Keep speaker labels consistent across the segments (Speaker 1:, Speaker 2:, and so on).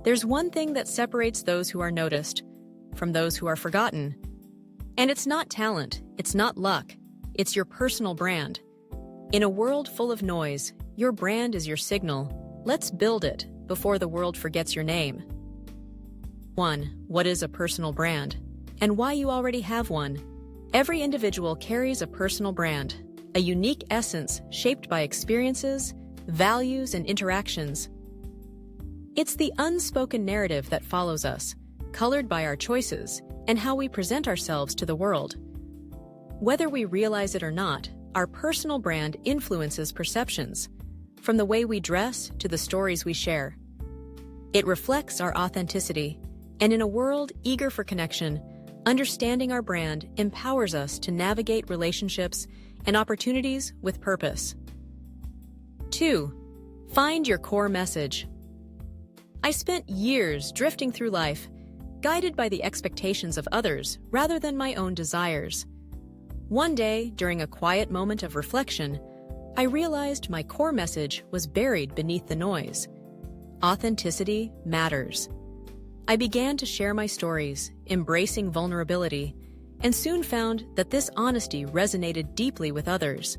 Speaker 1: There's one thing that separates those who are noticed from those who are forgotten. And it's not talent, it's not luck, it's your personal brand. In a world full of noise, your brand is your signal. Let's build it before the world forgets your name. 1. What is a personal brand? And why you already have one. Every individual carries a personal brand, a unique essence shaped by experiences, values, and interactions. It's the unspoken narrative that follows us, colored by our choices and how we present ourselves to the world. Whether we realize it or not, our personal brand influences perceptions, from the way we dress to the stories we share. It reflects our authenticity, and in a world eager for connection, understanding our brand empowers us to navigate relationships and opportunities with purpose. 2. Find your core message. I spent years drifting through life, guided by the expectations of others rather than my own desires. One day, during a quiet moment of reflection, I realized my core message was buried beneath the noise. Authenticity matters. I began to share my stories, embracing vulnerability, and soon found that this honesty resonated deeply with others.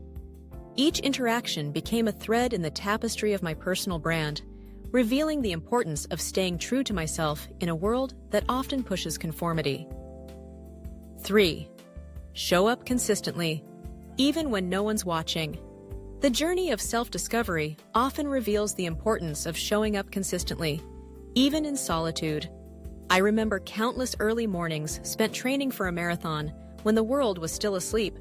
Speaker 1: Each interaction became a thread in the tapestry of my personal brand, revealing the importance of staying true to myself in a world that often pushes conformity. 3. Show up consistently, even when no one's watching. The journey of self-discovery often reveals the importance of showing up consistently, even in solitude. I remember countless early mornings spent training for a marathon when the world was still asleep,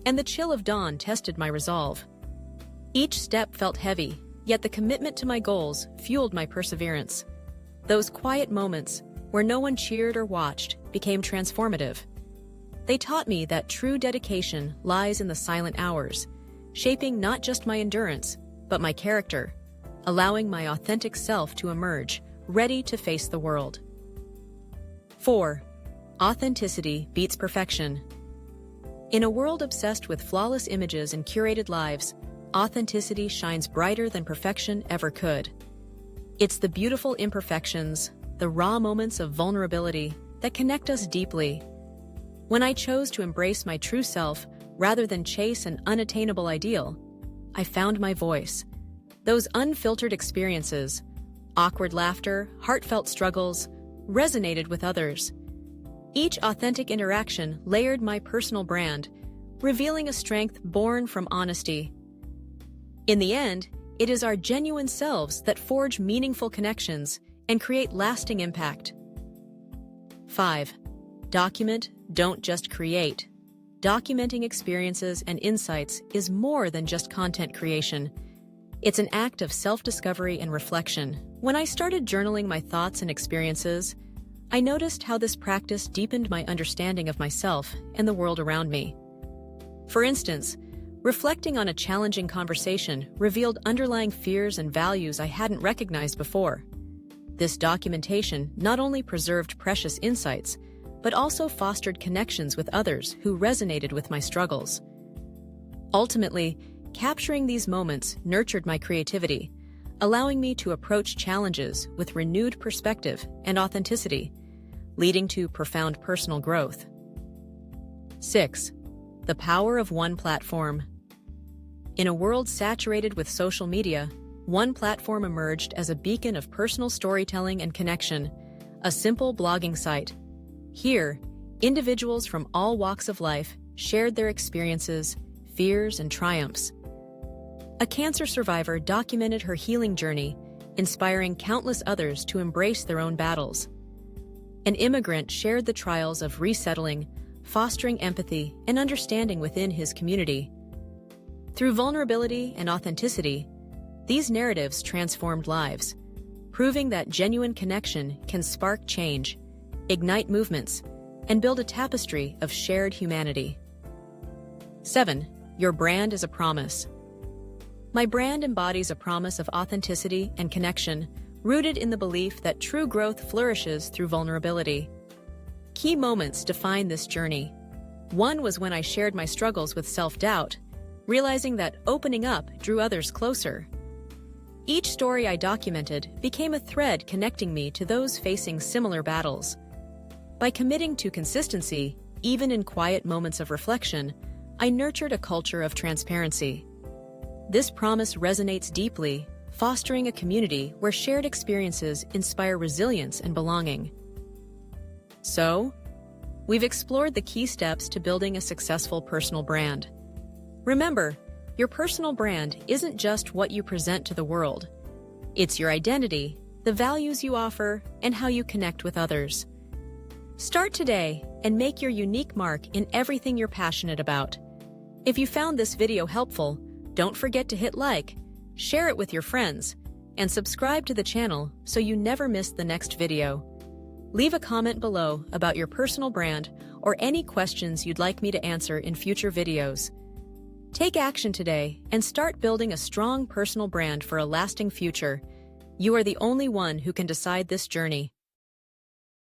Speaker 1: and the chill of dawn tested my resolve. Each step felt heavy, yet the commitment to my goals fueled my perseverance. Those quiet moments, where no one cheered or watched, became transformative. They taught me that true dedication lies in the silent hours, shaping not just my endurance, but my character, allowing my authentic self to emerge, ready to face the world. 4. Authenticity beats perfection. In a world obsessed with flawless images and curated lives, authenticity shines brighter than perfection ever could. It's the beautiful imperfections, the raw moments of vulnerability that connect us deeply. When I chose to embrace my true self rather than chase an unattainable ideal, I found my voice. Those unfiltered experiences, awkward laughter, heartfelt struggles, resonated with others. Each authentic interaction layered my personal brand, revealing a strength born from honesty. In the end, it is our genuine selves that forge meaningful connections and create lasting impact. 5. Document, don't just create. Documenting experiences and insights is more than just content creation. It's an act of self-discovery and reflection. When I started journaling my thoughts and experiences, I noticed how this practice deepened my understanding of myself and the world around me. For instance, reflecting on a challenging conversation revealed underlying fears and values I hadn't recognized before. This documentation not only preserved precious insights, but also fostered connections with others who resonated with my struggles. Ultimately, capturing these moments nurtured my creativity, allowing me to approach challenges with renewed perspective and authenticity, leading to profound personal growth. 6. The power of one platform. In a world saturated with social media, one platform emerged as a beacon of personal storytelling and connection, a simple blogging site. Here, individuals from all walks of life shared their experiences, fears, and triumphs. A cancer survivor documented her healing journey, inspiring countless others to embrace their own battles. An immigrant shared the trials of resettling, fostering empathy and understanding within his community. Through vulnerability and authenticity, these narratives transformed lives, proving that genuine connection can spark change, ignite movements, and build a tapestry of shared humanity. 7. Your brand is a promise. My brand embodies a promise of authenticity and connection, rooted in the belief that true growth flourishes through vulnerability. Key moments define this journey. One was when I shared my struggles with self-doubt, realizing that opening up drew others closer. Each story I documented became a thread connecting me to those facing similar battles. By committing to consistency, even in quiet moments of reflection, I nurtured a culture of transparency. This promise resonates deeply, fostering a community where shared experiences inspire resilience and belonging. So, we've explored the key steps to building a successful personal brand. Remember, your personal brand isn't just what you present to the world. It's your identity, the values you offer, and how you connect with others. Start today and make your unique mark in everything you're passionate about. If you found this video helpful, don't forget to hit like, share it with your friends, and subscribe to the channel so you never miss the next video. Leave a comment below about your personal brand or any questions you'd like me to answer in future videos. Take action today and start building a strong personal brand for a lasting future. You are the only one who can decide this journey.